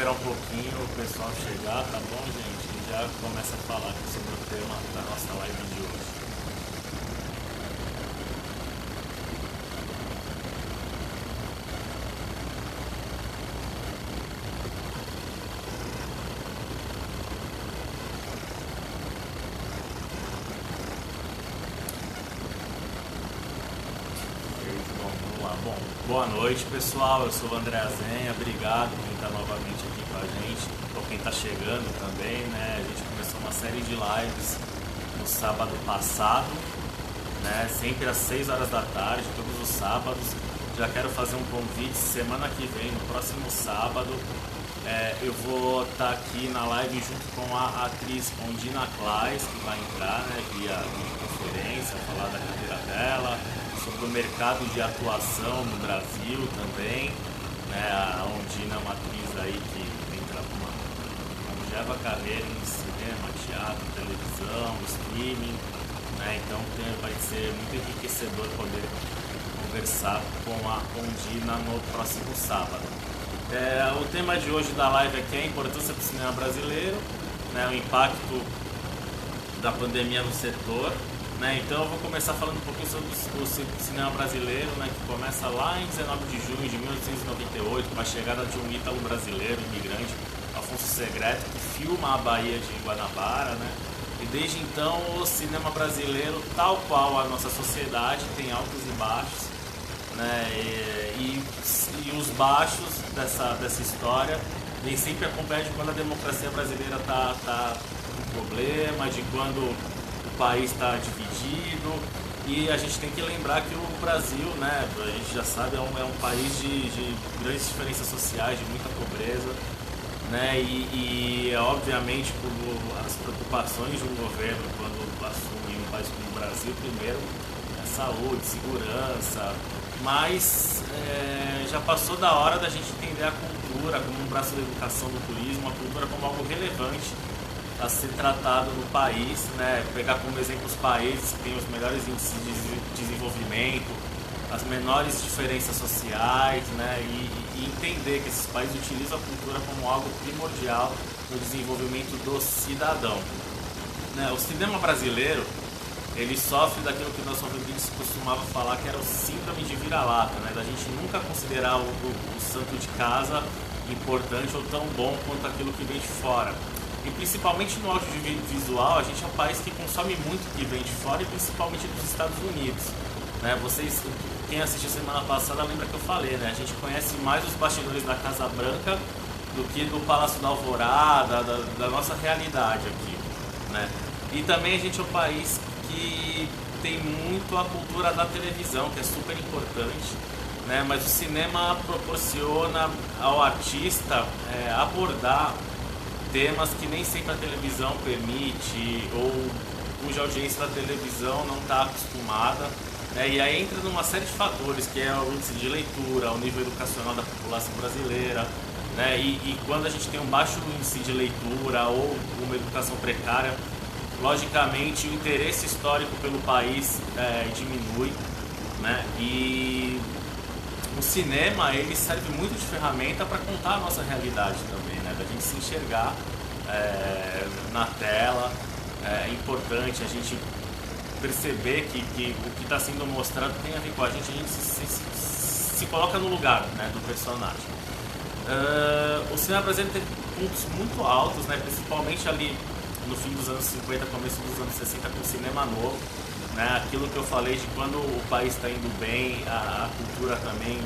esperar um pouquinho o pessoal chegar, tá bom, gente? E já começa a falar aqui sobre o tema da nossa live de hoje. Bom, boa noite pessoal, eu sou o André Azenha, obrigado por quem está novamente aqui com a gente, ou quem está chegando também, né? A gente começou uma série de lives no sábado passado, né? Sempre às 6 horas da tarde, todos os sábados. Já quero fazer um convite, semana que vem, no próximo sábado, eu vou estar aqui na live junto com a atriz Ondina Claes, que vai entrar, né, via conferência, falar da carreira dela, sobre o mercado de atuação no Brasil também, né? A Ondina é uma atriz aí que tem uma longeva carreira em cinema, teatro, televisão, streaming, né? Então vai ser muito enriquecedor poder conversar com a Ondina no próximo sábado. O tema de hoje da live aqui é a importância do cinema brasileiro, né? O impacto da pandemia no setor. Então eu vou começar falando um pouquinho sobre o cinema brasileiro, né, que começa lá em 19 de junho de 1898, com a chegada de um ítalo brasileiro, imigrante, Afonso Segreto, que filma a Baía de Guanabara, né? E desde então o cinema brasileiro, tal qual a nossa sociedade, tem altos e baixos, né? E os baixos dessa história vem sempre acompanhado de quando a democracia brasileira está com problema, de quando o país está dividido, e a gente tem que lembrar que o Brasil, né, a gente já sabe, é um país de grandes diferenças sociais, de muita pobreza, né, e obviamente as preocupações de um governo quando assume um país como o Brasil, primeiro é saúde, segurança, mas já passou da hora da gente entender a cultura como um braço da educação, do turismo, a cultura como algo relevante a ser tratado no país, né? Pegar como exemplo os países que têm os melhores índices de desenvolvimento, as menores diferenças sociais, né? E entender que esses países utilizam a cultura como algo primordial no desenvolvimento do cidadão, né? O cinema brasileiro, ele sofre daquilo que nosso ouvintes costumava falar, que era o síndrome de vira-lata, né? Da gente nunca considerar o santo de casa importante ou tão bom quanto aquilo que vem de fora. E principalmente no audiovisual, a gente é um país que consome muito o que vem de fora, e principalmente dos Estados Unidos, né? Vocês, quem assistiu semana passada, lembra que eu falei, né? A gente conhece mais os bastidores da Casa Branca do que do Palácio da Alvorada, da nossa realidade aqui, né? E também a gente é um país que tem muito a cultura da televisão, que é super importante, né? Mas o cinema proporciona ao artista abordar temas que nem sempre a televisão permite, ou cuja audiência da televisão não está acostumada, né? E aí entra numa série de fatores, que é o índice de leitura, o nível educacional da população brasileira, né? E quando a gente tem um baixo índice de leitura ou uma educação precária, logicamente o interesse histórico pelo país diminui, né? E o cinema, ele serve muito de ferramenta para contar a nossa realidade também, né? Da gente se enxergar na tela. É importante a gente perceber que o que está sendo mostrado tem a ver com a gente se coloca no lugar, né, do personagem. O cinema brasileiro teve pontos muito altos, né, principalmente ali no fim dos anos 50, começo dos anos 60, com o cinema novo, né, aquilo que eu falei de quando o país está indo bem, a cultura também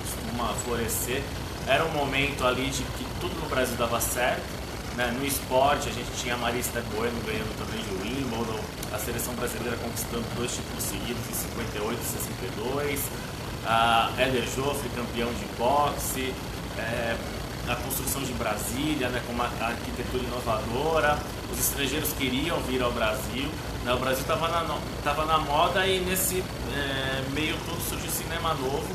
costuma florescer. Era um momento ali de que tudo no Brasil dava certo, né? No esporte a gente tinha a Marista Bueno ganhando o torneio de Wimbledon, a seleção brasileira conquistando 2 títulos seguidos em 58 e 62, a Éder Joffre campeão de boxe, a construção de Brasília, né, com uma arquitetura inovadora, os estrangeiros queriam vir ao Brasil, né, o Brasil estava na moda, e nesse meio todo surgiu o cinema novo,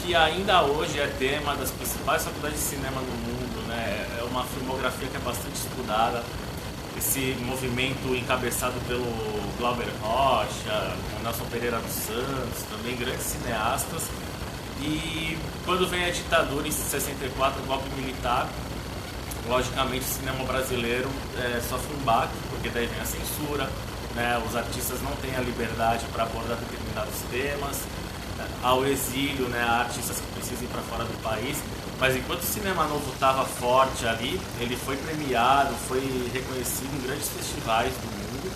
que ainda hoje é tema das principais faculdades de cinema no mundo, né, é uma filmografia que é bastante estudada, esse movimento encabeçado pelo Glauber Rocha, com Nelson Pereira dos Santos, também grandes cineastas. E quando vem a ditadura em 64, o golpe militar, logicamente o cinema brasileiro sofre um baque, porque daí vem a censura, né? Os artistas não têm a liberdade para abordar determinados temas, ao exílio, né? Há artistas que precisam ir para fora do país, mas enquanto o cinema novo estava forte ali, ele foi premiado, foi reconhecido em grandes festivais do mundo,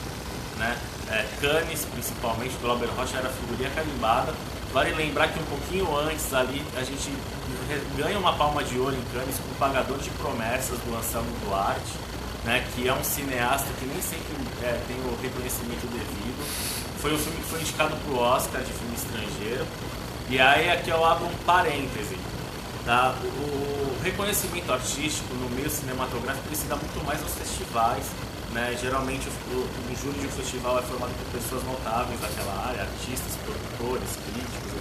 né? Cannes, principalmente, o Glauber Rocha era figurinha carimbada. Vale lembrar que um pouquinho antes ali a gente ganha uma palma de ouro em Cannes com o Pagador de Promessas do Anselmo Duarte, né, que é um cineasta que nem sempre tem o reconhecimento devido. Foi um filme que foi indicado para o Oscar de filme estrangeiro. E aí aqui eu abro um parêntese. Tá? O reconhecimento artístico no meio cinematográfico ele se dá muito mais nos festivais. Né? Geralmente o júri de um festival é formado por pessoas notáveis daquela área, artistas, produtores, críticos,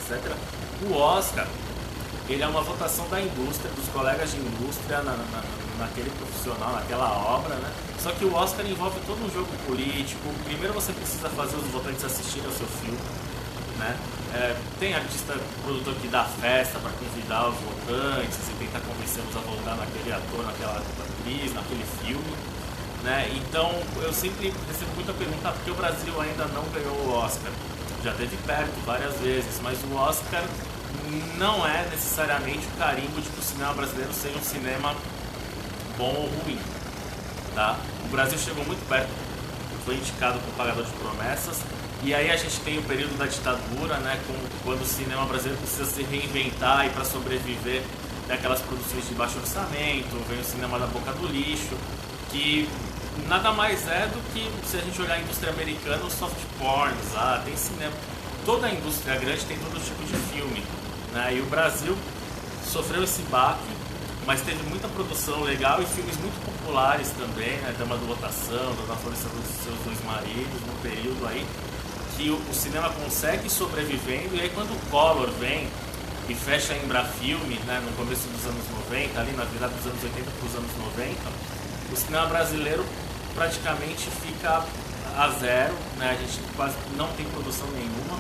etc. O Oscar, ele é uma votação da indústria, dos colegas de indústria naquele profissional, naquela obra, né? Só que o Oscar envolve todo um jogo político. Primeiro você precisa fazer os votantes assistirem ao seu filme, né? Tem artista, produtor que dá festa para convidar os votantes e tentar convencê-los a votar naquele ator, naquela atriz, naquele filme. Né? Então eu sempre recebo muita pergunta porque o Brasil ainda não ganhou o Oscar. Já esteve perto várias vezes, mas o Oscar não é necessariamente o carimbo de que o cinema brasileiro seja um cinema bom ou ruim. Tá? O Brasil chegou muito perto, foi indicado com o Pagador de Promessas, e aí a gente tem o período da ditadura, né? Quando o cinema brasileiro precisa se reinventar e para sobreviver aquelas produções de baixo orçamento, vem o cinema da boca do lixo, que nada mais é do que, se a gente olhar a indústria americana, os soft porns, tem cinema. Toda a indústria grande tem todo tipo de filme, né? E o Brasil sofreu esse baque, mas teve muita produção legal e filmes muito populares também, né? Dama do Votação, Dona Florença dos Seus Dois Maridos, num período aí que o cinema consegue sobrevivendo. E aí quando o Collor vem e fecha a Embrafilme, né, no começo dos anos 90, ali na virada dos anos 80 para os anos 90, o cinema brasileiro praticamente fica a zero, né? A gente quase não tem produção nenhuma,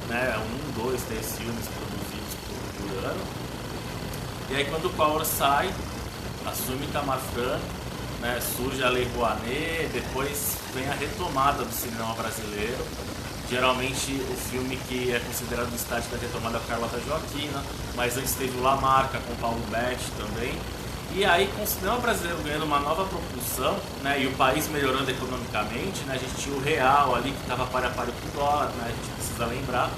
né? 1, 2, 3 filmes produzidos por ano. E aí quando o Collor sai, assume Itamar Franco, né? Surge a Lei Rouanet, depois vem a retomada do cinema brasileiro. Geralmente o filme que é considerado o estágio da retomada é a Carlota Joaquina, mas antes teve o La Marca com Paulo Betti também. E aí, com o cinema brasileiro ganhando uma nova propulsão, né, e o país melhorando economicamente, né, a gente tinha o real ali que estava páreo a páreo com o dólar, né, a gente precisa lembrar.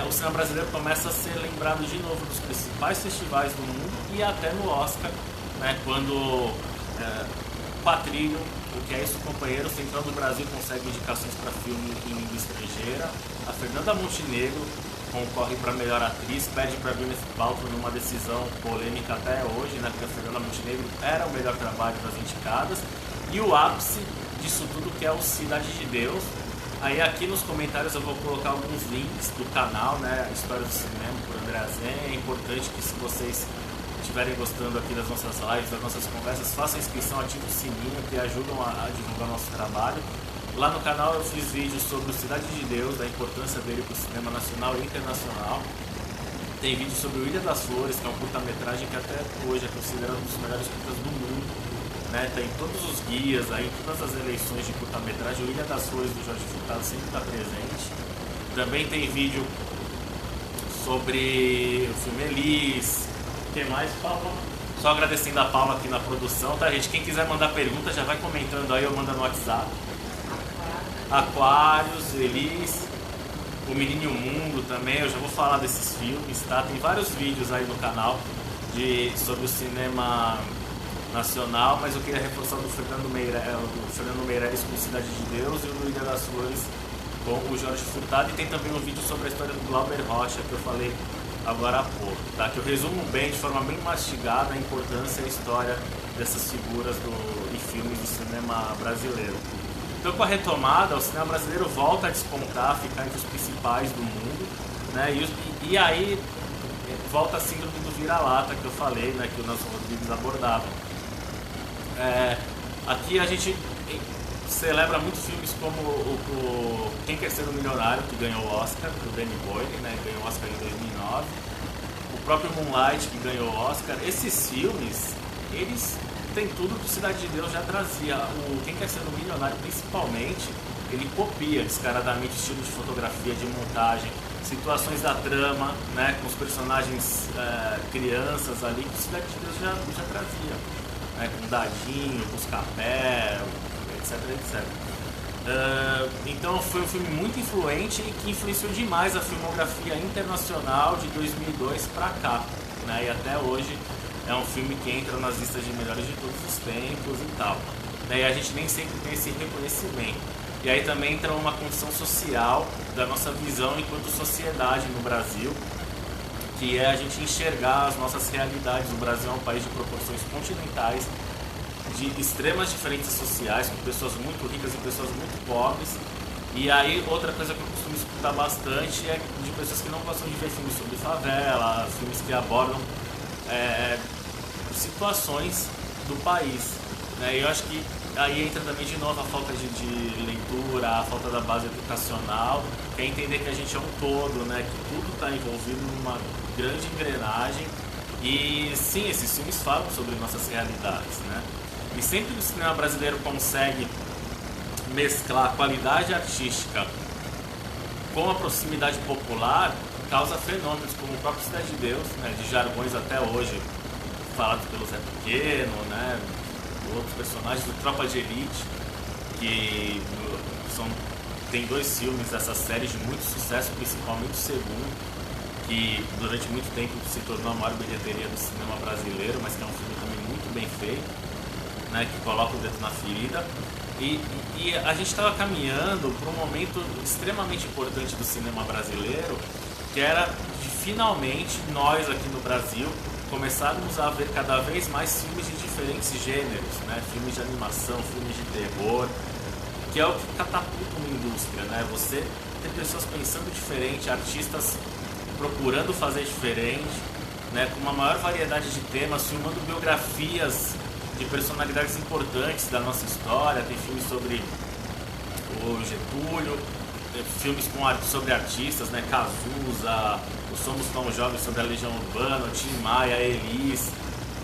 O cinema brasileiro começa a ser lembrado de novo dos principais festivais do mundo e até no Oscar, né, quando o Patrílio, O Que É Isso, Companheiro, Central do Brasil, consegue indicações para filme em língua estrangeira. A Fernanda Montenegro concorre para melhor atriz, pede para Gwyneth Paltrow numa decisão polêmica até hoje, né, porque a Fernanda Montenegro era o melhor trabalho das indicadas. E o ápice disso tudo, que é o Cidade de Deus. Aí aqui nos comentários eu vou colocar alguns links do canal, né, História do Cinema por André Azen. É importante que, se vocês estiverem gostando aqui das nossas lives, das nossas conversas, façam inscrição, ativem o sininho, que ajudam a divulgar o nosso trabalho. Lá no canal eu fiz vídeos sobre o Cidade de Deus, da importância dele para o cinema nacional e internacional. Tem vídeo sobre o Ilha das Flores, que é um curta-metragem que até hoje é considerado um dos melhores curtas do mundo. Né? Tem todos os guias aí, todas as eleições de curta-metragem. O Ilha das Flores do Jorge Furtado sempre está presente. Também tem vídeo sobre o filme Elis. O que mais, Paula? Só agradecendo a Paula aqui na produção, tá, gente? Quem quiser mandar pergunta já vai comentando aí, eu mando no WhatsApp. Aquários, Elis, O Menino e o Mundo também, eu já vou falar desses filmes, tá? Tem vários vídeos aí no canal sobre o cinema nacional, mas eu queria reforçar o do Fernando Meirelles com Cidade de Deus e o do Ilha das Flores com o Jorge Furtado. E tem também um vídeo sobre a história do Glauber Rocha, que eu falei agora há pouco, tá? Que eu resumo bem, de forma bem mastigada, a importância e a história dessas figuras e filmes do cinema brasileiro. Então, com a retomada, o cinema brasileiro volta a despontar, ficar entre os principais do mundo, né? E aí volta a síndrome do vira-lata que eu falei, né? Que o Nelson Rodrigues abordava. Aqui a gente celebra muitos filmes como o Quem Quer Ser um Milionário, que ganhou o Oscar, do Danny Boyle, né? Ganhou o Oscar em 2009. O próprio Moonlight, que ganhou o Oscar. Esses filmes, eles têm tudo que Cidade de Deus já trazia. O Quem Quer Ser um Milionário, principalmente, ele copia descaradamente estilo de fotografia, de montagem, situações da trama, né, com os personagens crianças ali, que Cidade de Deus já trazia, né, com Dadinho, Buscapé, etc, etc. Então foi um filme muito influente e que influenciou demais a filmografia internacional de 2002 para cá, né, e até hoje é um filme que entra nas listas de melhores de todos os tempos e tal, né, e a gente nem sempre tem esse reconhecimento. E aí também entra uma condição social da nossa visão enquanto sociedade no Brasil, que é a gente enxergar as nossas realidades. O Brasil é um país de proporções continentais, de extremas diferenças sociais, com pessoas muito ricas e pessoas muito pobres. E aí outra coisa que eu costumo escutar bastante é de pessoas que não gostam de ver filmes sobre favela, filmes que abordam situações do país, né? E eu acho que aí entra também de novo a falta de leitura, a falta da base educacional, que é entender que a gente é um todo, né? Que tudo está envolvido numa grande engrenagem. E sim, esses filmes falam sobre nossas realidades, né? E sempre que o cinema brasileiro consegue mesclar a qualidade artística com a proximidade popular, causa fenômenos como o próprio Cidade de Deus, né? De jargões até hoje falados pelo Zé Pequeno, né? Outros personagens do Tropa de Elite, que tem 2 filmes dessa série de muito sucesso, principalmente o segundo, que durante muito tempo se tornou a maior bilheteria do cinema brasileiro, mas que é um filme também muito bem feito, né, que coloca o dedo na ferida. E a gente estava caminhando para um momento extremamente importante do cinema brasileiro, que era de finalmente nós aqui no Brasil começarmos a ver cada vez mais filmes de diferentes gêneros, né? Filmes de animação, filmes de terror, que é o que catapulta uma indústria, né? Você ter pessoas pensando diferente, artistas procurando fazer diferente, né? Com uma maior variedade de temas, filmando biografias de personalidades importantes da nossa história. Tem filmes sobre o Getúlio, filmes sobre artistas, né? Cazuza, o Somos Tão Jovens sobre a Legião Urbana, o Tim Maia, a Elis,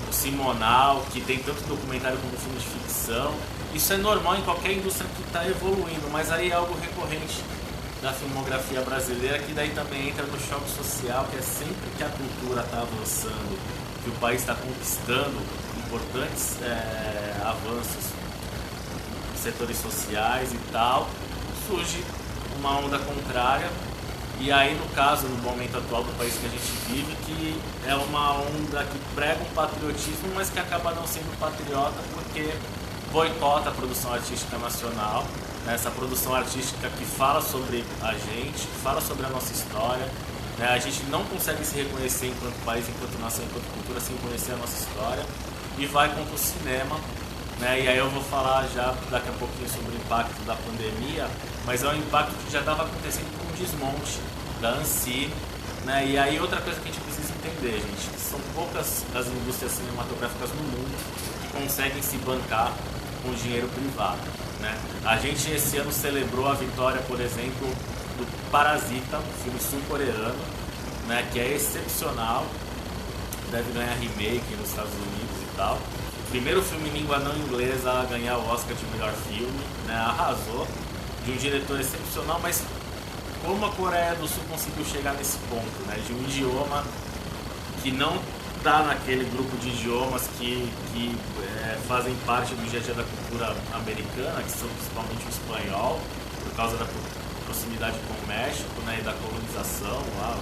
o Simonal, que tem tanto documentário como filme de ficção. Isso é normal em qualquer indústria que está evoluindo, mas aí é algo recorrente da filmografia brasileira, que daí também entra no choque social, que é sempre que a cultura está avançando, que o país está conquistando importantes avanços em setores sociais e tal, surge uma onda contrária. E aí, no caso, no momento atual do país que a gente vive, que é uma onda que prega um patriotismo, mas que acaba não sendo patriota porque boicota a produção artística nacional, né? Essa produção artística que fala sobre a gente, que fala sobre a nossa história, né? A gente não consegue se reconhecer enquanto país, enquanto nação, enquanto cultura, sem conhecer a nossa história, e vai contra o cinema, né? E aí eu vou falar já daqui a pouquinho sobre o impacto da pandemia, mas é um impacto que já estava acontecendo com o desmonte da Ancine, né? E aí outra coisa que a gente precisa entender, gente, que são poucas as indústrias cinematográficas no mundo que conseguem se bancar com dinheiro privado, né? A gente esse ano celebrou a vitória, por exemplo, do Parasita, um filme sul-coreano, né? Que é excepcional, deve ganhar remake nos Estados Unidos e tal. Primeiro filme em língua não inglesa a ganhar o Oscar de melhor filme, né? Arrasou, de um diretor excepcional, mas como a Coreia do Sul conseguiu chegar nesse ponto, né? De um idioma que não está naquele grupo de idiomas que fazem parte do dia a dia da cultura americana, que são principalmente o espanhol, por causa da proximidade com o México, né? E da colonização lá,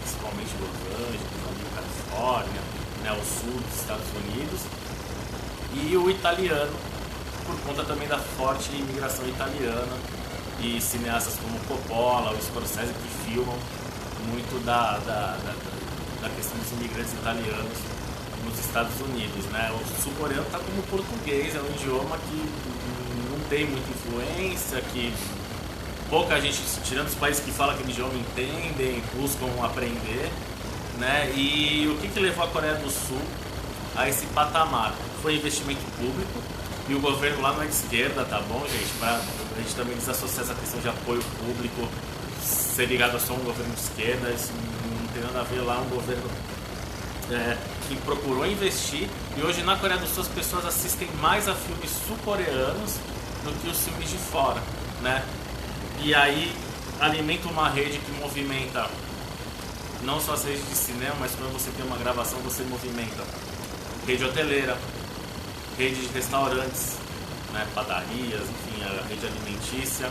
principalmente Los Angeles, ali, Califórnia, né? O sul dos Estados Unidos. E o italiano, por conta também da forte imigração italiana e cineastas como Coppola, o Scorsese, que filmam muito da questão dos imigrantes italianos nos Estados Unidos, né? O sul-coreano está como português, é um idioma que não tem muita influência, que pouca gente, tirando os países que falam aquele idioma, entendem, buscam aprender, né? E o que levou a Coreia do Sul a esse patamar? Foi investimento público, e o governo lá não é de esquerda, tá bom, gente? Pra a gente também desassociar essa questão de apoio público, ser ligado a só um governo de esquerda, isso não tem nada a ver. Lá um governo que procurou investir, e hoje na Coreia do Sul as pessoas assistem mais a filmes sul-coreanos do que os filmes de fora, né? E aí alimenta uma rede que movimenta não só as redes de cinema, mas quando você tem uma gravação você movimenta rede hoteleira, rede de restaurantes, né, padarias, enfim, a rede alimentícia.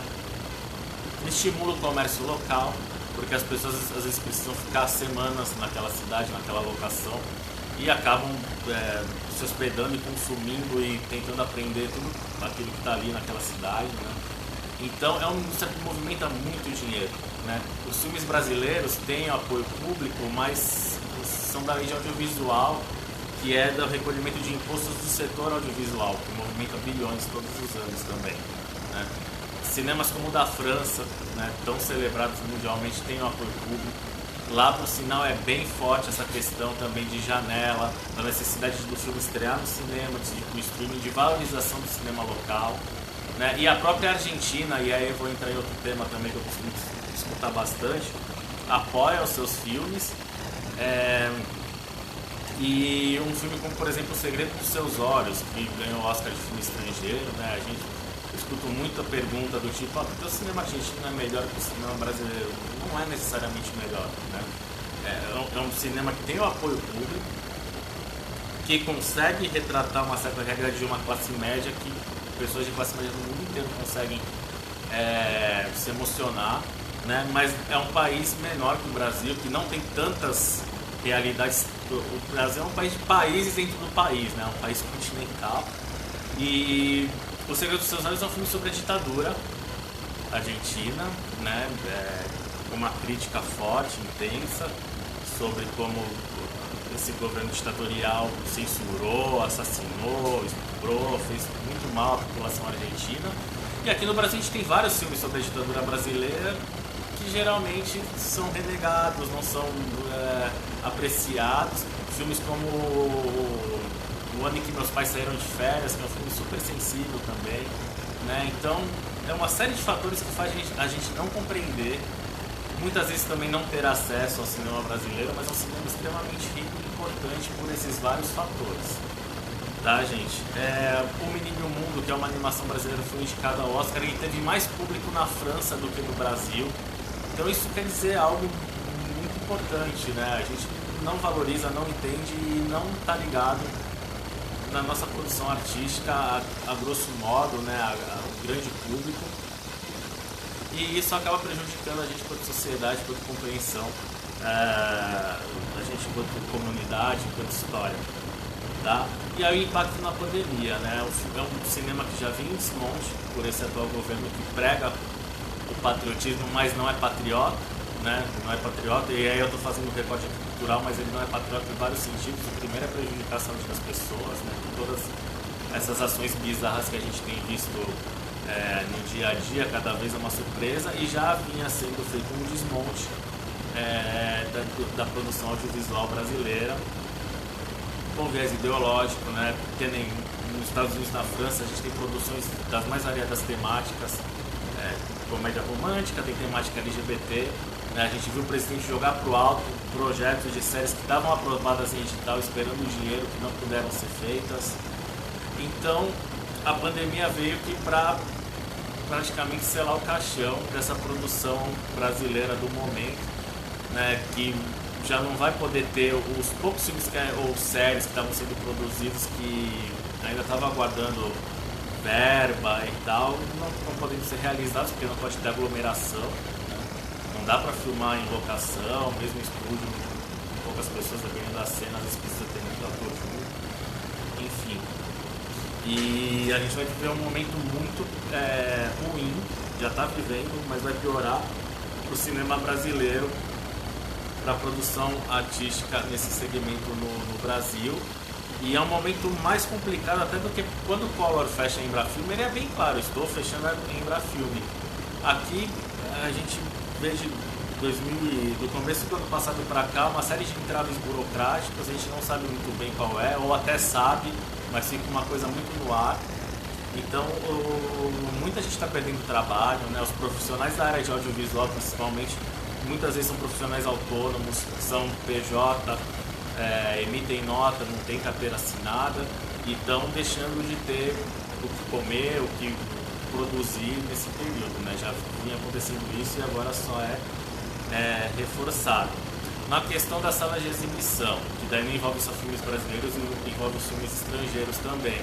Estimula o comércio local, porque as pessoas às vezes precisam ficar semanas naquela cidade, naquela locação, e acabam se hospedando e consumindo e tentando aprender tudo aquilo que está ali naquela cidade, né? Então é uma indústria que movimenta muito dinheiro, né? Os filmes brasileiros têm apoio público, mas são da lei de audiovisual, que é do recolhimento de impostos do setor audiovisual, que movimenta bilhões todos os anos também, né? Cinemas como o da França, né, tão celebrados mundialmente, têm um apoio público. Lá, por sinal, é bem forte essa questão também de janela, da necessidade do filme estrear no cinema, do streaming, de valorização do cinema local, né? E a própria Argentina, e aí eu vou entrar em outro tema também que eu costumo escutar bastante, apoia os seus filmes. E um filme como, por exemplo, O Segredo dos Seus Olhos, que ganhou o Oscar de filme estrangeiro, né? Eu escuto muita pergunta do tipo, porque o cinema argentino é melhor que o cinema brasileiro? Não é necessariamente melhor, né? É um cinema que tem o apoio público, que consegue retratar uma certa realidade de uma classe média, que pessoas de classe média do mundo inteiro conseguem se emocionar, né? Mas é um país menor que o Brasil, que não tem tantas realidades. O Brasil é um país de países dentro do país, né? É um país continental. E O Segredo dos Seus Olhos é um filme sobre a ditadura argentina, né? Com uma crítica forte, intensa, sobre como esse governo ditatorial censurou, assassinou, estuprou, fez muito mal à população argentina. E aqui no Brasil a gente tem vários filmes sobre a ditadura brasileira que geralmente são renegados, não são apreciados. Filmes como O Ano em que Meus Pais Saíram de Férias, que é um filme super sensível também, né? Então é uma série de fatores que faz a gente não compreender, muitas vezes também não ter acesso ao cinema brasileiro, mas é um cinema extremamente rico e importante por esses vários fatores, tá, gente? O Menino e o Mundo, que é uma animação brasileira, foi indicada ao Oscar e teve mais público na França do que no Brasil. Então isso quer dizer algo muito importante, né? A gente não valoriza, não entende e não está ligado na nossa produção artística a grosso modo, né? Ao grande público. E isso acaba prejudicando a gente enquanto sociedade, enquanto compreensão, a gente enquanto comunidade, enquanto história, tá? E aí o impacto na pandemia, né? É um cinema que já vinha em desmonte por esse atual governo que prega o patriotismo, mas não é patriota, né? Não é patriota, e aí eu estou fazendo um recorte cultural, mas ele não é patriota em vários sentidos. O primeiro é a prejudicação das pessoas, né? Todas essas ações bizarras que a gente tem visto no dia a dia, cada vez é uma surpresa, e já vinha sendo feito um desmonte da produção audiovisual brasileira com viés ideológico, né? Porque nem nos Estados Unidos e na França a gente tem produções das mais variadas temáticas, comédia romântica, tem temática LGBT, né? A gente viu o presidente jogar pro alto projetos de séries que estavam aprovadas em edital esperando o dinheiro, que não puderam ser feitas. Então a pandemia veio aqui para praticamente selar o caixão dessa produção brasileira do momento, né, que já não vai poder ter os poucos filmes ou séries que estavam sendo produzidos, que ainda estavam aguardando verba e tal, não estão podendo ser realizados porque não pode ter aglomeração, né? Não dá para filmar em locação, mesmo em estúdio, com poucas pessoas, dependendo das cenas, às vezes precisa ter muito ator junto, enfim. E a gente vai viver um momento muito ruim, já está vivendo, mas vai piorar para o cinema brasileiro, para a produção artística nesse segmento no Brasil. E é um momento mais complicado até do que quando o Collor fecha a Embrafilme. Ele é bem claro, estou fechando a Embrafilme. Aqui a gente vê do começo do ano passado para cá uma série de entraves burocráticos, a gente não sabe muito bem qual é, ou até sabe, mas fica uma coisa muito no ar. Então muita gente está perdendo trabalho, né? Os profissionais da área de audiovisual principalmente, muitas vezes são profissionais autônomos, são PJ, emitem nota, não tem carteira assinada e estão deixando de ter o que comer, o que produzir nesse período, né? Já vinha acontecendo isso e agora só é reforçado. Na questão da sala de exibição, que daí não envolve só filmes brasileiros, envolve os filmes estrangeiros também.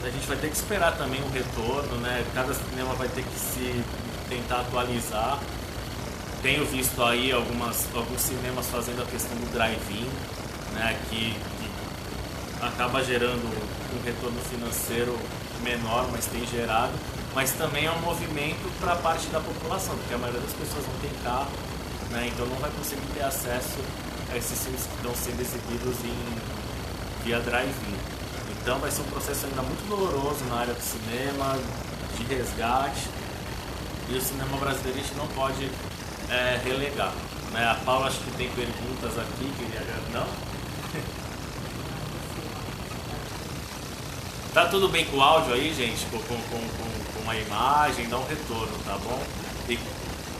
A gente vai ter que esperar também um retorno, né? Cada cinema vai ter que se tentar atualizar. Tenho visto aí alguns cinemas fazendo a questão do drive-in, né? Que acaba gerando um retorno financeiro menor, mas tem gerado. Mas também é um movimento para a parte da população, porque a maioria das pessoas não tem carro, né? Então não vai conseguir ter acesso a esses filmes que estão sendo exibidos via drive-in. Então vai ser um processo ainda muito doloroso na área do cinema, de resgate, e o cinema brasileiro a gente não pode relegar, né? A Paula acho que tem perguntas aqui, não? Tá tudo bem com o áudio aí, gente? Com a imagem, dá um retorno, tá bom?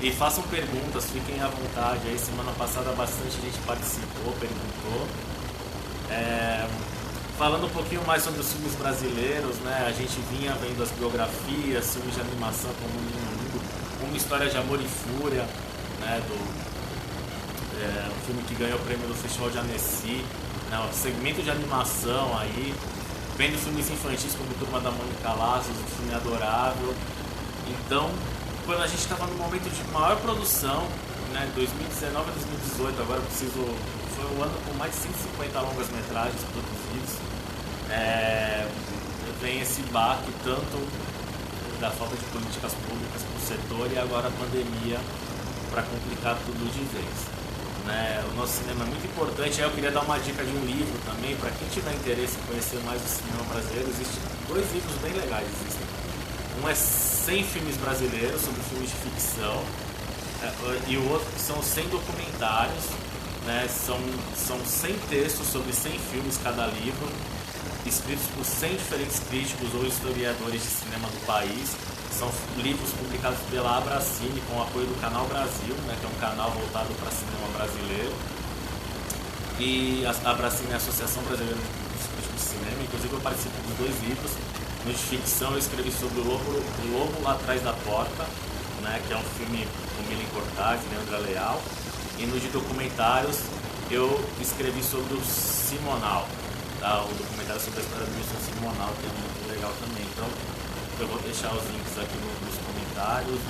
E façam perguntas, fiquem à vontade. Aí semana passada bastante gente participou, perguntou. Falando um pouquinho mais sobre os filmes brasileiros, né? A gente vinha vendo as biografias, filmes de animação como Uma História de Amor e Fúria, né? Um filme que ganhou o prêmio do Festival de Annecy, né? O segmento de animação aí, vendo filmes infantis como Turma da Mônica Laços, um filme adorável. Então, quando a gente estava no momento de maior produção, né? 2019 a 2018, agora foi um ano com mais de 150 longas-metragens produzidos. Vem esse baque tanto da falta de políticas públicas para o setor e agora a pandemia para complicar tudo de vez, né? O nosso cinema é muito importante. Aí eu queria dar uma dica de um livro também para quem tiver interesse em conhecer mais o cinema brasileiro. Existem 2 livros bem legais. Um é 100 filmes brasileiros sobre filmes de ficção, e o outro são 100 documentários, né? São 100 textos sobre 100 filmes cada livro, escritos por 100 diferentes críticos ou historiadores de cinema do país. São livros publicados pela Abracine com o apoio do Canal Brasil, né, que é um canal voltado para cinema brasileiro. E a Abracine é a Associação Brasileira de Críticos de Cinema. Inclusive eu participo dos 2 livros. No de ficção eu escrevi sobre o Lobo Atrás da Porta, né, que é um filme com Milen Cortaz e Leandra Leal. E no de documentários eu escrevi sobre o Simonal, tá? O documentário sobre a história do Wilson Simonal, que é muito legal também. Então eu vou deixar os links aqui nos comentários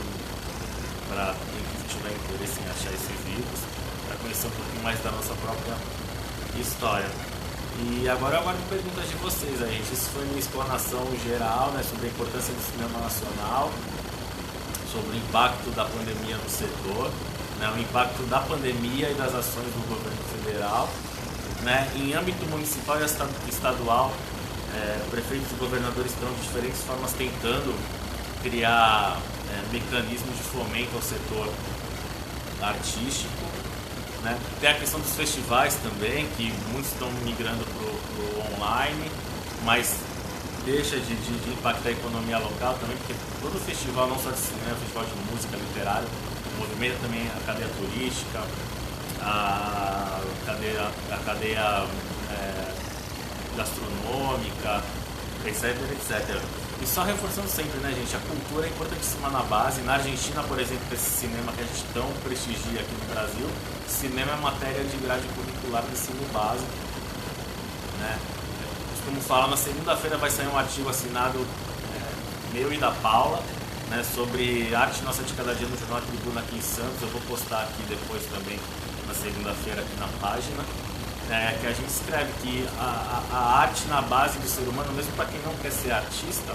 para quem tiver interesse em achar esses livros, para conhecer um pouquinho mais da nossa própria história. E agora eu aguardo perguntas de vocês aí, gente. Isso foi uma explanação geral, né, sobre a importância do cinema nacional, sobre o impacto da pandemia no setor, né, o impacto da pandemia e das ações do governo federal, né, em âmbito municipal e estadual. Prefeitos e governadores estão de diferentes formas tentando criar mecanismos de fomento ao setor artístico, né? Tem a questão dos festivais também, que muitos estão migrando para o online, mas deixa de impactar a economia local também, porque todo festival, não só de cinema, festival de música, literário, movimenta também a cadeia turística, a cadeia gastronômica, etc. E só reforçando sempre, né, gente, a cultura é importantíssima na base. Na Argentina, por exemplo, esse cinema que a gente tão prestigia aqui no Brasil, cinema é matéria de grade curricular do ensino básico, né? Como falar, na segunda-feira vai sair um artigo assinado meu e da Paula, né, sobre arte nossa de cada dia no Jornal Tribuna aqui em Santos. Eu vou postar aqui depois também, na segunda-feira, aqui na página. Que a gente escreve que a arte na base do ser humano, mesmo para quem não quer ser artista,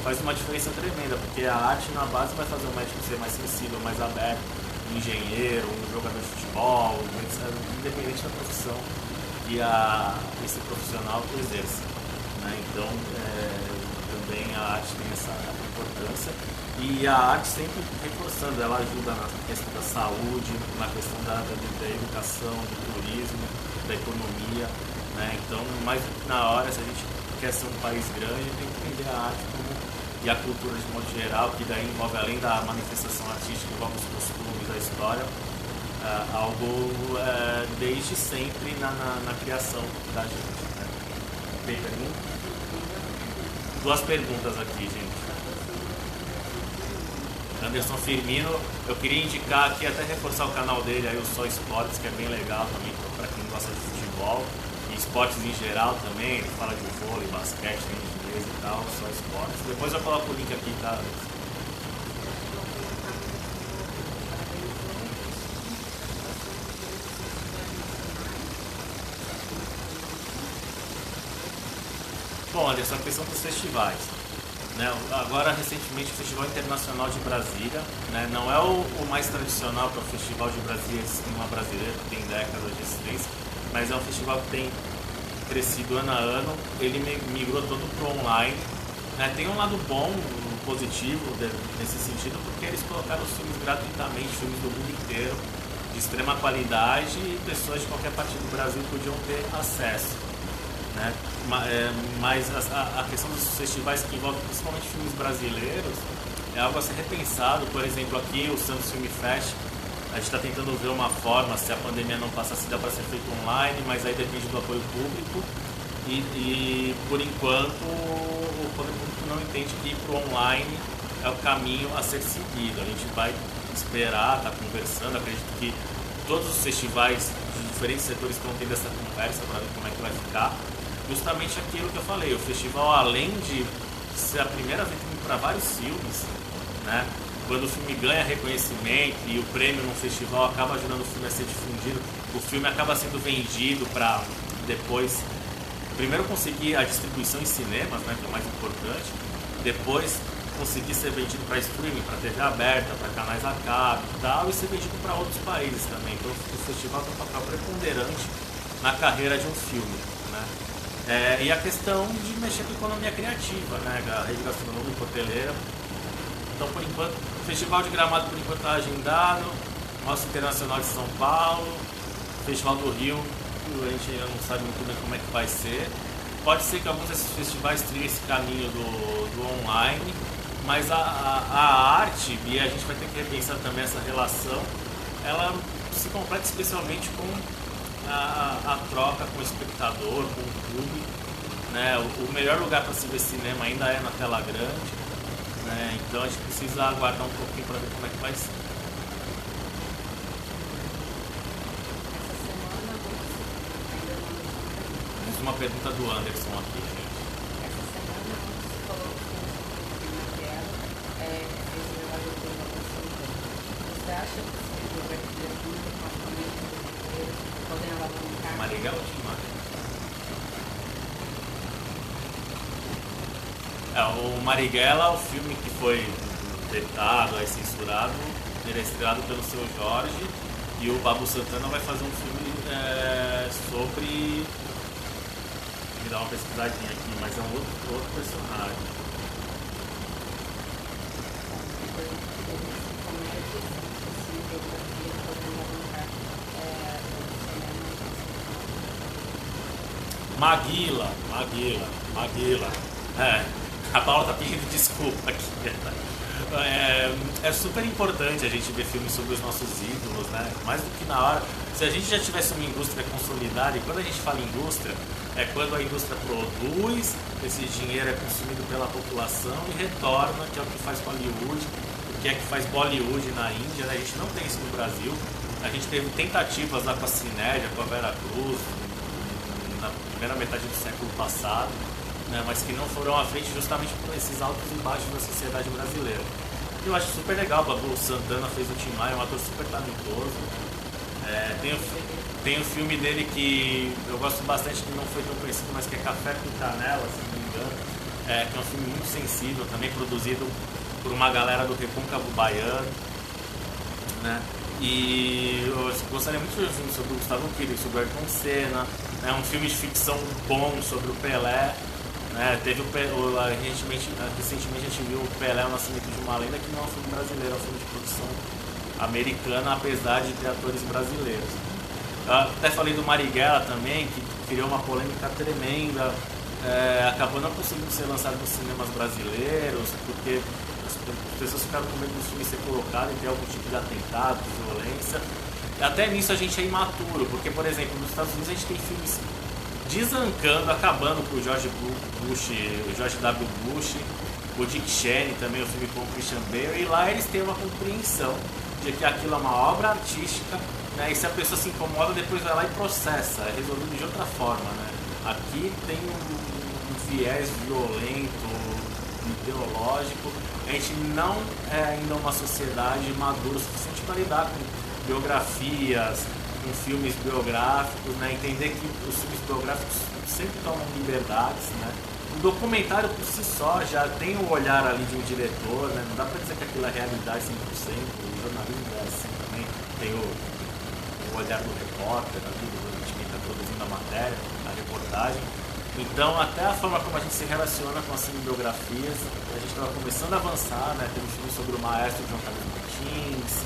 faz uma diferença tremenda, porque a arte na base vai fazer o médico ser mais sensível, mais aberto, um engenheiro, um jogador de futebol, independente da profissão que esse profissional exerce, né? Então, também a arte tem essa importância, e a arte sempre reforçando, ela ajuda na questão da saúde, na questão da educação, do turismo, da economia, né? Então, mais do que na hora, se a gente quer ser um país grande, tem que entender a arte e a cultura de modo geral, que daí envolve, além da manifestação artística, envolve os costumes, a história, algo desde sempre na criação da gente. Né? Tem pergunta? Duas perguntas aqui, gente. Anderson Firmino, eu queria indicar aqui, até reforçar o canal dele, aí o Só Esportes, que é bem legal também para quem gosta de futebol e esportes em geral também. Ele fala de vôlei, basquete, inglês e tal, Só Esportes. Depois eu coloco o link aqui, tá? Bom, Anderson, a questão dos festivais. Né? Agora, recentemente, o Festival Internacional de Brasília, né? Não é o mais tradicional, que é o Festival de Brasília de Cinema Brasileiro, que tem décadas de existência, mas é um festival que tem crescido ano a ano. Ele migrou todo para o online. Né? Tem um lado bom, positivo nesse sentido, porque eles colocaram os filmes gratuitamente, filmes do mundo inteiro, de extrema qualidade, e pessoas de qualquer parte do Brasil podiam ter acesso. Né? Mas a questão dos festivais que envolvem principalmente filmes brasileiros é algo a ser repensado. Por exemplo, aqui o Santos Film Fest, a gente está tentando ver uma forma, se a pandemia não passar, se dá para ser feito online, mas aí depende do apoio público e por enquanto o poder público não entende que ir para o online é o caminho a ser seguido. A gente vai esperar, está conversando, acredito que todos os festivais de diferentes setores estão tendo essa conversa para ver como é que vai ficar. Justamente aquilo que eu falei, o festival, além de ser a primeira vitrine para vários filmes, né? Quando o filme ganha reconhecimento e o prêmio no festival acaba ajudando o filme a ser difundido, o filme acaba sendo vendido para depois, primeiro conseguir a distribuição em cinemas, né, que é o mais importante, depois conseguir ser vendido para streaming, para TV aberta, para canais a cabo e tal, e ser vendido para outros países também. Então o festival tem um papel preponderante na carreira de um filme, né? E a questão de mexer com a economia criativa, né? A rede gastronômica hoteleira. Então, por enquanto, o Festival de Gramado por enquanto está agendado, Mostra Internacional de São Paulo, Festival do Rio, a gente ainda não sabe muito bem como é que vai ser. Pode ser que alguns desses festivais trilhem esse caminho do online, mas a arte, e a gente vai ter que repensar também essa relação, ela se completa especialmente com a troca com o espectador, com o público, né? O melhor lugar para se ver cinema ainda é na tela grande, né? Então a gente precisa aguardar um pouquinho para ver como é que vai ser. Temos uma pergunta do Anderson aqui, gente. Essa semana você falou que o Marighella fez o jogador do Botafogo. Você acha que esse jogo vai ter muito com a família brasileira podem alavancar? Marighella ou Tim Maia? O Marighella, o filme que foi vetado, censurado, ele é estrelado pelo Seu Jorge, e o Babu Santana vai fazer um filme sobre... Vou dar uma pesquisadinha aqui, mas é um outro personagem. Maguila. A Paula tá pedindo desculpa aqui. É super importante a gente ver filmes sobre os nossos ídolos, né? Mais do que na hora. Se a gente já tivesse uma indústria consolidada, e quando a gente fala indústria, é quando a indústria produz, esse dinheiro é consumido pela população e retorna, que é o que faz Hollywood, o que é que faz Bollywood na Índia, né? A gente não tem isso no Brasil. A gente teve tentativas lá com a Cinédia, com a Vera Cruz, na primeira metade do século passado, né, mas que não foram à frente justamente por esses altos e baixos da sociedade brasileira. Eu acho super legal, o Babu Santana fez o Tim Maia, um ator super talentoso. Tem o filme dele que eu gosto bastante, que não foi tão conhecido, mas que é Café com Canela, se não me engano, que é um filme muito sensível, também produzido por uma galera do Recôncavo Baiano, né? E eu gostaria muito de ver um filme sobre o Gustavo Kubrick, sobre o Ayrton Senna, né? Um filme de ficção bom sobre o Pelé, né? Teve recentemente a gente viu o Pelé, o Nascimento de uma Lenda, que não é um filme brasileiro, é um filme de produção americana, apesar de ter atores brasileiros. Eu até falei do Marighella também, que criou uma polêmica tremenda, acabou não conseguindo ser lançado nos cinemas brasileiros, porque as pessoas ficaram com medo do filme ser colocado e ter algum tipo de atentado, de violência. até nisso a gente é imaturo, porque, por exemplo, nos Estados Unidos a gente tem filmes desancando, acabando com o George W. Bush, o Dick Cheney também, o filme com o Christian Bale, e lá eles têm uma compreensão de que aquilo é uma obra artística, né? E se a pessoa se incomoda, depois vai lá e processa, é resolvido de outra forma, né? Aqui tem um viés violento, ideológico. A gente não é ainda uma sociedade madura o suficiente para lidar com biografias, com filmes biográficos, né? Entender que os filmes biográficos sempre tomam liberdades, né? O documentário por si só já tem o olhar ali de um diretor, né? Não dá para dizer que aquilo é realidade 100%, o jornalismo é assim também, tem o olhar do repórter ali, de quem está produzindo a matéria, a reportagem. Então, até a forma como a gente se relaciona com as cinebiografias, a gente estava começando a avançar, né? Tem um filme sobre o maestro João Carlos Martins,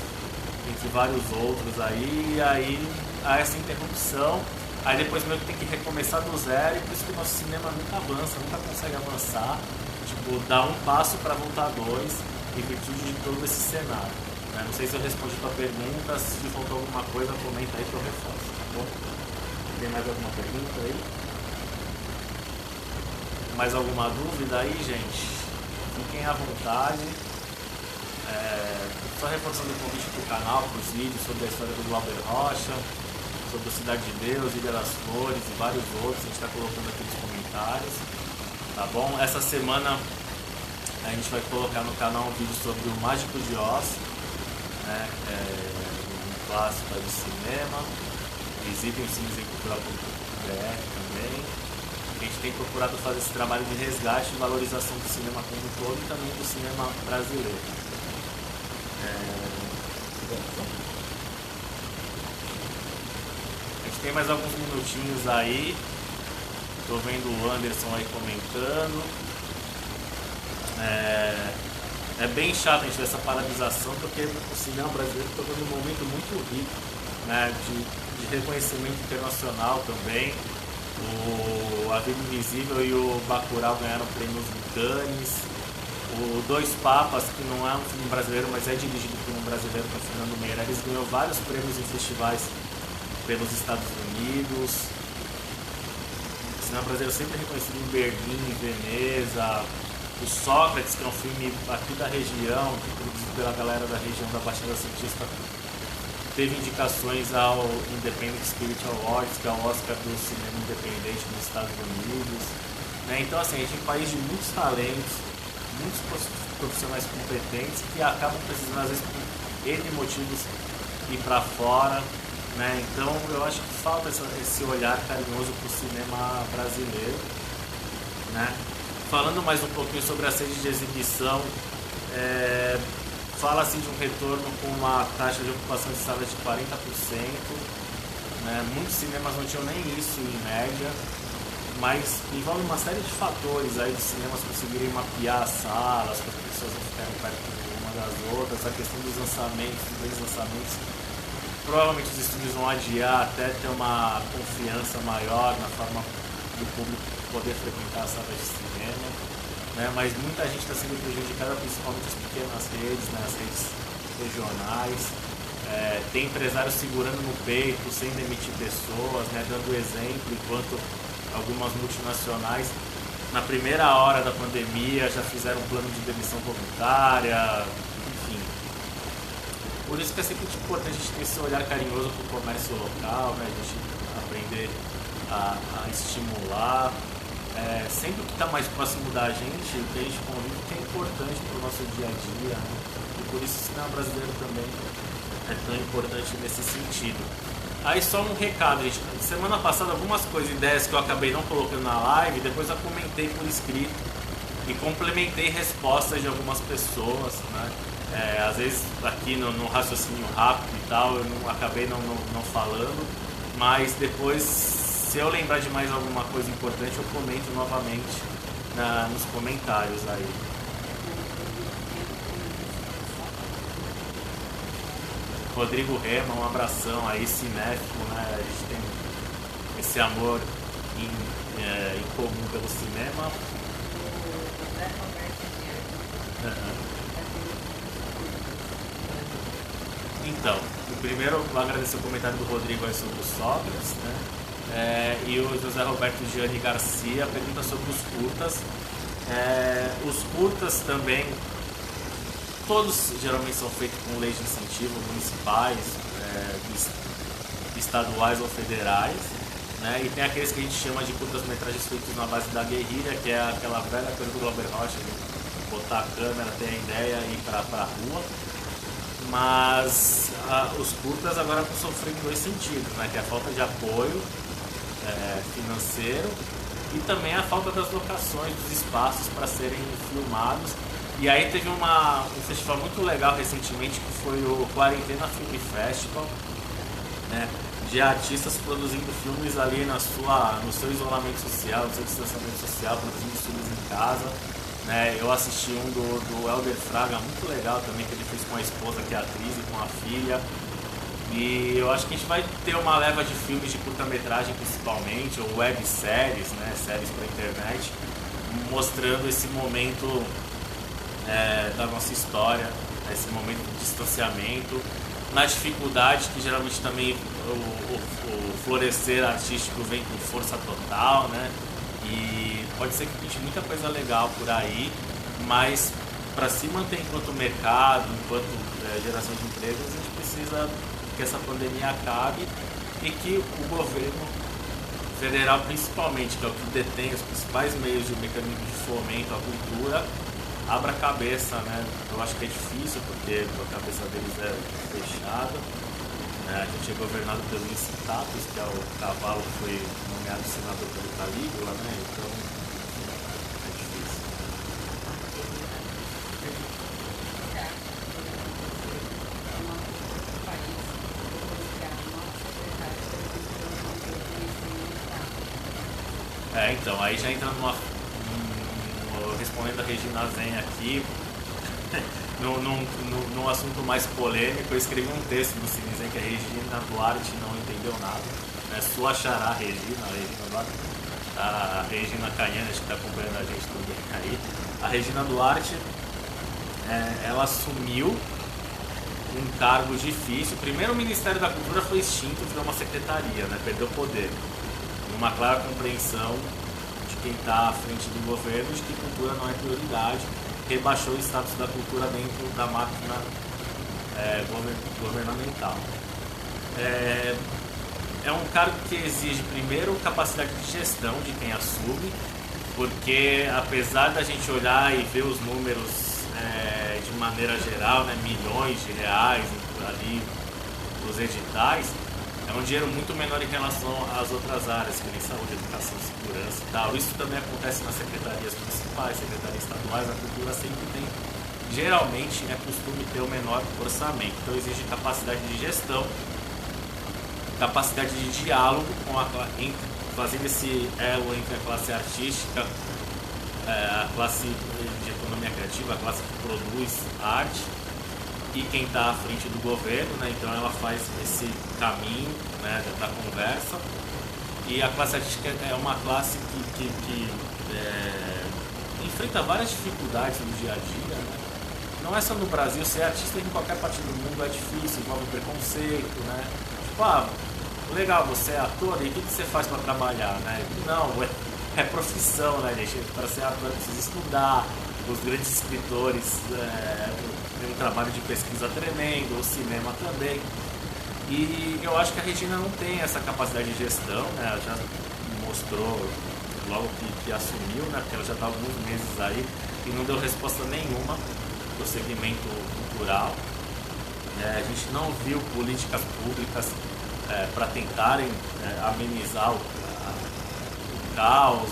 entre vários outros aí, e aí há essa interrupção, aí depois meio que tem que recomeçar do zero, e por isso que o nosso cinema nunca avança, nunca consegue avançar, tipo, dar um passo para voltar dois, em virtude de todo esse cenário. Né? Não sei se eu respondi a tua pergunta, se faltou alguma coisa, comenta aí que eu reforço, tá bom? Tem mais alguma pergunta aí? Mais alguma dúvida aí, gente? Fiquem à vontade. Só reforçando o convite para o canal, para os vídeos sobre a história do Glauber Rocha, sobre o Cidade de Deus, Ilha das Flores e vários outros. A gente está colocando aqui nos comentários. Tá bom? Essa semana a gente vai colocar no canal um vídeo sobre o Mágico de Oz, né? Um clássico de cinema. Visitem o cinesecultural.br também. A gente tem procurado fazer esse trabalho de resgate e valorização do cinema como um todo e também do cinema brasileiro. A gente tem mais alguns minutinhos aí. Tô vendo o Anderson aí comentando. É bem chato a gente ver essa paralisação, porque o cinema brasileiro está vivendo um momento muito rico, né, de reconhecimento internacional também. O A Vida Invisível e o Bacurau ganharam prêmios em Cannes. O Dois Papas, que não é um filme brasileiro, mas é dirigido por um brasileiro, que é o Fernando Meirelles, ganhou vários prêmios em festivais pelos Estados Unidos. O cinema brasileiro sempre é reconhecido em Berlim, em Veneza. O Sócrates, que é um filme aqui da região, produzido pela galera da região da Baixada Santista, teve indicações ao Independent Spirit Awards, que é o Oscar do cinema independente nos Estados Unidos. Né? Então, assim, a gente é um país de muitos talentos, muitos profissionais competentes que acabam precisando, às vezes, por N motivos, ir para fora. Né? Então, eu acho que falta esse olhar carinhoso para o cinema brasileiro. Né? Falando mais um pouquinho sobre a sede de exibição, fala-se de um retorno com uma taxa de ocupação de salas de 40%. Né? Muitos cinemas não tinham nem isso em média, mas envolve uma série de fatores aí dos cinemas conseguirem mapear as salas, para as pessoas não ficarem perto uma das outras, a questão dos lançamentos, dos grandes lançamentos. Provavelmente os estúdios vão adiar até ter uma confiança maior na forma do público poder frequentar as salas de cinema. Né? Mas muita gente está sendo prejudicada, principalmente as pequenas redes, né? As redes regionais. Tem empresários segurando no peito, sem demitir pessoas, né? Dando exemplo, enquanto algumas multinacionais, na primeira hora da pandemia, já fizeram um plano de demissão voluntária, enfim. Por isso que é sempre importante a gente ter esse olhar carinhoso para o comércio local, né? A gente aprender a estimular. Sempre que está mais próximo da gente, o que a gente convive, que é importante para o nosso dia a dia. Né? E por isso o cinema brasileiro também é tão importante nesse sentido. Aí só um recado, gente. Semana passada algumas coisas, ideias que eu acabei não colocando na live, depois eu comentei por escrito e complementei respostas de algumas pessoas, né? Às vezes aqui no raciocínio rápido e tal, eu acabei não falando, mas depois, se eu lembrar de mais alguma coisa importante, eu comento novamente nos comentários aí. Rodrigo Rema, um abração aí, cinéfilo, né? A gente tem esse amor em comum pelo cinema. Então, o primeiro, vou agradecer o comentário do Rodrigo aí sobre os Sócrates, né? E o José Roberto Gianni Garcia pergunta sobre os curtas. Os curtas também, todos geralmente são feitos com leis de incentivo municipais, estaduais ou federais, né? E tem aqueles que a gente chama de curtas-metragens feitos na base da guerrilha, que é aquela velha coisa do Glauber Rocha, de botar a câmera, ter a ideia e ir para a rua. Mas os curtas agora estão sofrendo dois sentidos, né? Que é a falta de apoio financeiro e também a falta das locações, dos espaços para serem filmados. E aí teve um festival muito legal recentemente, que foi o Quarentena Film Festival, né? De artistas produzindo filmes ali no seu isolamento social, no seu distanciamento social, produzindo filmes em casa. Eu assisti um do Helder Fraga, muito legal também, que ele fez com a esposa, que é atriz, e com a filha. E eu acho que a gente vai ter uma leva de filmes de curta-metragem principalmente, ou webséries, né, séries para internet, mostrando esse momento da nossa história, esse momento de distanciamento, na dificuldade que geralmente também o florescer artístico vem com força total, né? E pode ser que pinte muita coisa legal por aí, mas para se manter enquanto mercado, enquanto geração de empregos, a gente precisa que essa pandemia acabe e que o governo federal, principalmente, que é o que detém os principais meios de mecanismo de fomento à cultura, abra a cabeça, né? Eu acho que é difícil, porque a cabeça deles é fechada. A gente é governado pelo Incitatus, que é o cavalo que foi nomeado senador pelo Calígula, né? Então, é difícil. Então, aí já entra respondendo a Regina Zen aqui, num assunto mais polêmico, eu escrevi um texto do Cinezen que a Regina Duarte não entendeu nada, né? Sua xará Regina Duarte, a Regina Canhana, que está acompanhando a gente também aí. A Regina Duarte, ela assumiu um cargo difícil. Primeiro, o Ministério da Cultura foi extinto, virou uma secretaria, né? Perdeu poder. Uma clara compreensão de quem está à frente do governo de que cultura não é prioridade, rebaixou o status da cultura dentro da máquina governamental. É um cargo que exige, primeiro, capacidade de gestão de quem assume, porque apesar da gente olhar e ver os números de maneira geral, né, milhões de reais ali dos editais, é um dinheiro muito menor em relação às outras áreas, que nem saúde, educação, segurança e tal. Isso também acontece nas secretarias municipais, secretarias estaduais. A cultura sempre tem, geralmente, é costume ter o menor orçamento. Então exige capacidade de gestão, capacidade de diálogo fazendo esse elo entre a classe artística, a classe de economia criativa, a classe que produz arte, e quem está à frente do governo, né? Então ela faz esse caminho, né, da conversa. E a classe artística é uma classe que enfrenta várias dificuldades no dia a dia, né? Não é só no Brasil, ser artista em qualquer parte do mundo é difícil, envolve preconceito, né? Tipo, legal, você é ator, e o que você faz para trabalhar, né? Não, é profissão, né, gente? Para ser ator precisa estudar. Os grandes escritores têm um trabalho de pesquisa tremendo, o cinema também. E eu acho que a Regina não tem essa capacidade de gestão, né? Ela já mostrou logo que assumiu, né? Porque ela já está há alguns meses aí e não deu resposta nenhuma para o segmento cultural. A gente não viu políticas públicas para tentarem amenizar o caos,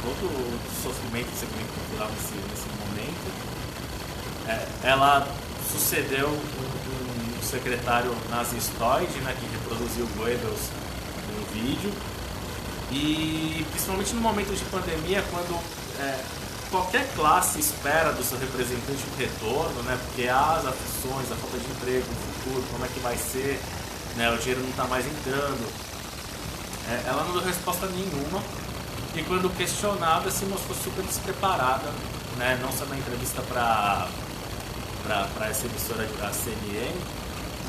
todo o sofrimento do segmento cultural nesse momento. Ela sucedeu um secretário nazistoide, né, que reproduziu Goebbels no vídeo, e principalmente no momento de pandemia, quando qualquer classe espera do seu representante um retorno, né, porque as aflições, a falta de emprego no futuro, como é que vai ser, né, o dinheiro não está mais entrando. Ela não deu resposta nenhuma, e quando questionada se mostrou super despreparada, né? Não só na entrevista para essa emissora, a CNN,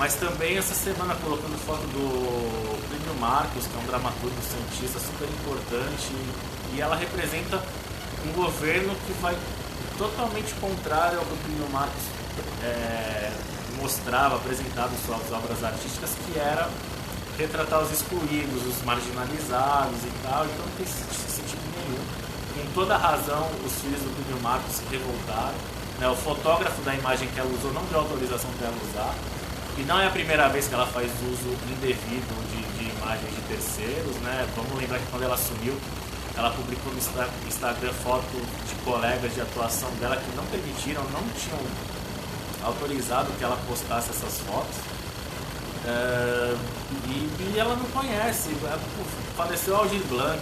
mas também essa semana colocando foto do Plínio Marcos, que é um dramaturgo santista super importante, e ela representa um governo que vai totalmente contrário ao que o Plínio Marcos mostrava, apresentava em suas obras artísticas, que era retratar os excluídos, os marginalizados e tal, então não tem sentido nenhum. Com toda razão, os filhos do Plínio Marcos se revoltaram, né? O fotógrafo da imagem que ela usou não deu autorização para ela usar, e não é a primeira vez que ela faz uso indevido de imagens de terceiros, né? Vamos lembrar que quando ela assumiu, ela publicou no Instagram foto de colegas de atuação dela que não permitiram, não tinham autorizado que ela postasse essas fotos. E ela não conhece. Faleceu Aldir Blanc,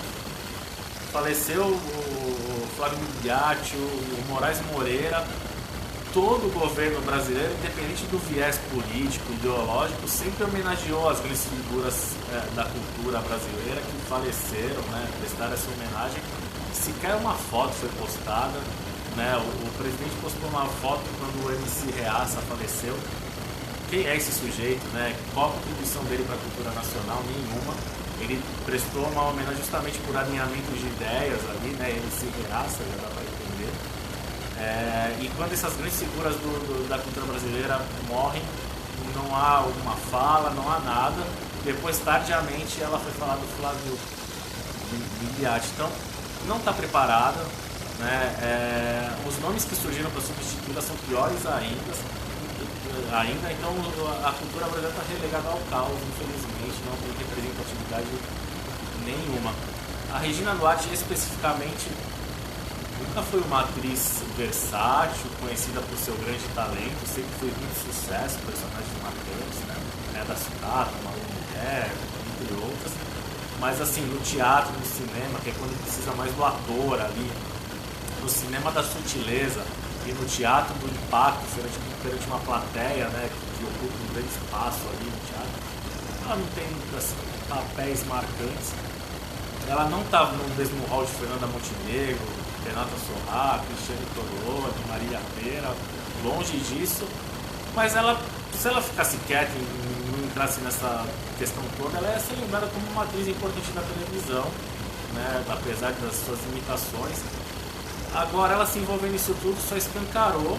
faleceu o Flávio Migliatti, o Moraes Moreira. Todo o governo brasileiro, independente do viés político, ideológico, sempre homenageou as grandes figuras da cultura brasileira que faleceram, né, prestaram essa homenagem. Sequer uma foto foi postada, né? O presidente postou uma foto quando o MC Reaça faleceu. Quem é esse sujeito, né? Qual a contribuição dele para a cultura nacional? Nenhuma. Ele prestou uma homenagem justamente por alinhamento de ideias ali, né? MC Reaça, já dá para entender. E quando essas grandes figuras da cultura brasileira morrem, não há uma fala, não há nada. Depois, tardiamente, ela foi falar do Flávio Migliatti. Então, não está preparada, né? Os nomes que surgiram para substituí-la são piores ainda. Então, a cultura brasileira está relegada ao caos, infelizmente, não tem representatividade nenhuma. A Regina Duarte, especificamente, nunca foi uma atriz versátil, conhecida por seu grande talento, sempre foi muito sucesso, personagens marcantes, né? Da Sucata, Malu Mulher, entre outras. Mas assim, no teatro, no cinema, que é quando precisa mais do ator ali, no cinema da sutileza e no teatro do impacto, perante uma plateia, né, que ocupa um grande espaço ali no teatro, ela não tem assim, papéis marcantes. Ela não estava no mesmo hall de Fernanda Montenegro, Renata Sorrah, Cristiane Torlone, Marília Pera, longe disso, mas se ela ficasse quieta e não entrasse nessa questão toda, ela ia ser lembrada como uma atriz importante da televisão, né, apesar das suas limitações. Agora ela se envolvendo nisso tudo só escancarou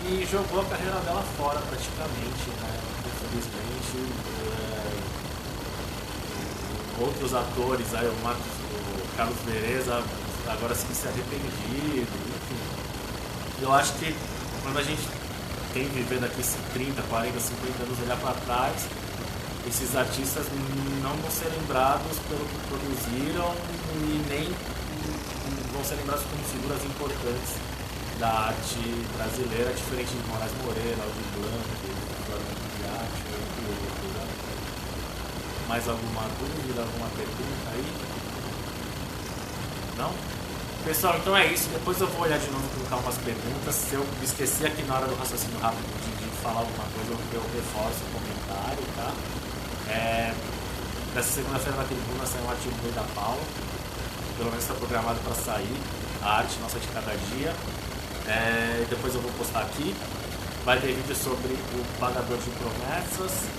e jogou a carreira dela fora praticamente, né, infelizmente. Outros atores, aí o Carlos Vereza agora sim se arrependido, enfim. Eu acho que quando a gente tem que viver daqui 30, 40, 50 anos, olhar para trás, esses artistas não vão ser lembrados pelo que produziram e nem vão ser lembrados como figuras importantes da arte brasileira, diferente de Moraes Moreira, Aldir Blanc, Flávio Migliatti, entre outros. Né? Mais alguma dúvida, alguma pergunta aí? Não? Pessoal, então é isso. Depois eu vou olhar de novo e colocar umas perguntas. Se eu esqueci aqui na hora do raciocínio rápido de falar alguma coisa, eu reforço o comentário, tá? Nessa segunda-feira na tribuna saiu um artigo do da Paula. Pelo menos está programado para sair. A arte nossa de cada dia. Depois eu vou postar aqui. Vai ter vídeo sobre o pagador de promessas.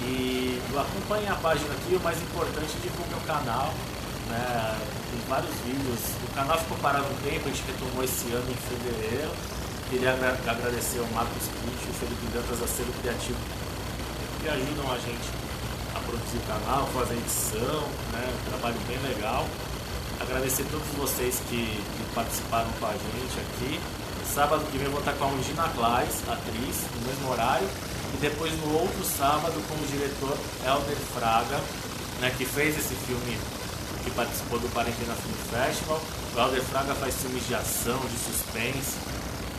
E acompanhe a página aqui. O mais importante, divulgue o canal. Né? Tem vários vídeos. O canal ficou parado um tempo, a gente retomou esse ano em fevereiro. Queria agradecer ao Marcos Pinto e o Felipe Dantas, Acervo Criativo, que ajudam a gente a produzir o canal, fazer edição, né? Um trabalho bem legal. Agradecer a todos vocês que participaram com a gente aqui. Sábado que vem eu vou estar com a Undina Claes, atriz, no mesmo horário. E depois no outro sábado com o diretor Helder Fraga, né, que fez esse filme, que participou do Quarentena Film Festival. O Helder Fraga faz filmes de ação, de suspense,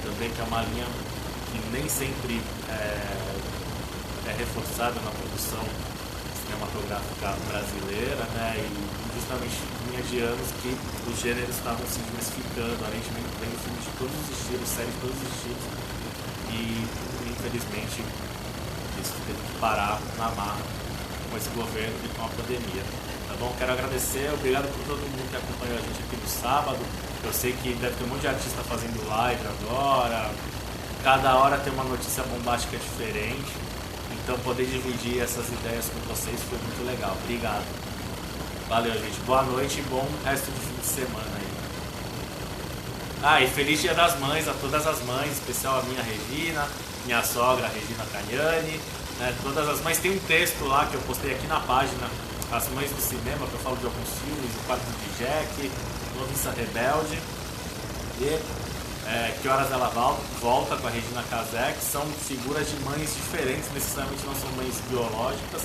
também, que é uma linha que nem sempre é reforçada na produção cinematográfica brasileira, né? E justamente vinha de anos que os gêneros estavam se diversificando, além de vem filmes de todos os estilos, séries de todos os estilos, e infelizmente isso teve que parar na marra com esse governo e com a pandemia. Tá bom? Quero agradecer, obrigado por todo mundo que acompanhou a gente aqui no sábado. Eu sei que deve ter um monte de artista fazendo live agora, cada hora tem uma notícia bombástica diferente, Então poder dividir essas ideias com vocês foi muito legal. Obrigado. Valeu, gente. Boa noite e bom resto de fim de semana aí. Ah, e feliz Dia das Mães a todas as mães, em especial a minha Regina, minha sogra Regina Cagnani, né? Todas as mães. Tem um texto lá que eu postei aqui na página, As Mães do Cinema, que eu falo de alguns filmes, O Quarto de Jack, Noviça Rebelde e Que Horas Ela Volta, com a Regina Casé, que são figuras de mães diferentes, necessariamente não são mães biológicas,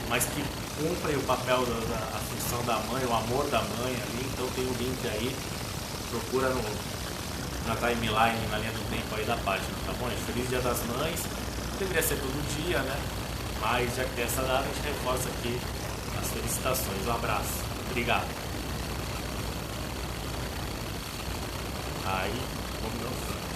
mas que cumprem o papel a função da mãe, o amor da mãe ali. Então tem um link aí, procura na timeline, na linha do tempo aí da página, tá bom? Feliz Dia das Mães, deveria ser todo dia, né? Mas já que tem essa data, a gente reforça aqui as felicitações. Um abraço, obrigado. Aí, vamos ver o